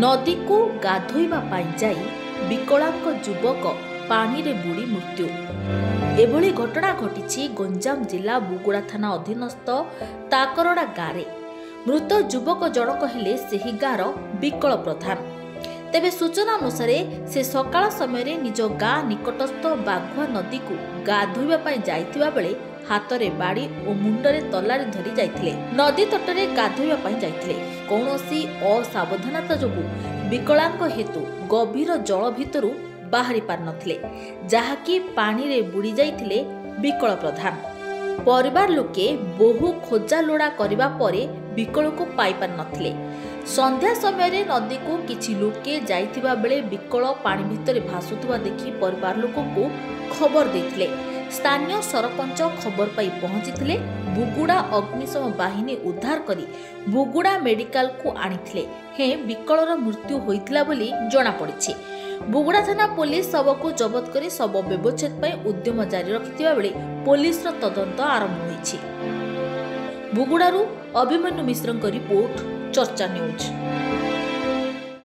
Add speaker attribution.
Speaker 1: नदी को गाधोइबा पाई जाई विकलांग युवक पानी रे बुड़ी मृत्यु। एभली घटना घटी गंजाम जिला बुगुड़ा थाना अधीनस्थ ताकरड़ा गाँव। मृत युवक जनक हेले सेही गाँर विकल प्रधान। तेबे सूचना अनुसार से सकाळ समय निज गाँ निकटस्थ बाघुआ नदी को गाधोइबा पाई जाइथिबा बेले हाथ में बाड़ी और मुंडरे तलारी धरी जाइथिले। नदी तटरे गाधोइबा पाई जाइथिले। कौनसी असावधानता जोगु विकलांग हेतु गभीर जल भितरु बाहरी पार नथिले, जहाँकि पानी रे बुड़ी जाइथिले विकल प्रधान। परिवार लोके बहु खोजा लोड़ा करिबा परे विकल को पाई पार नथिले। संध्या समय नदी को किछि लोके जाइथिबा बेले विकल पानी भितरे भासुथुवा देखि परिवार लोकों को खबर देथिले। स्थानीय सरपंच खबर पाई पहुंची बुगुड़ा अग्निशम बाहिनी उद्धार करी बुगुड़ा मेडिकल को आनिथिले। हे विकलर मृत्यु होइथिला बोली जणा पड़िछि। बुगुड़ा थाना पुलिस शव को जबत करी शव व्यवच्छेद पाई उद्यम जारी रखिथिबा बेले पुलिस रो तदंत आरंभ होइछि। बुगुड़ारू अभिमन्यु मिश्रଙ୍କ रिपोर्ट चर्चा न्यूज।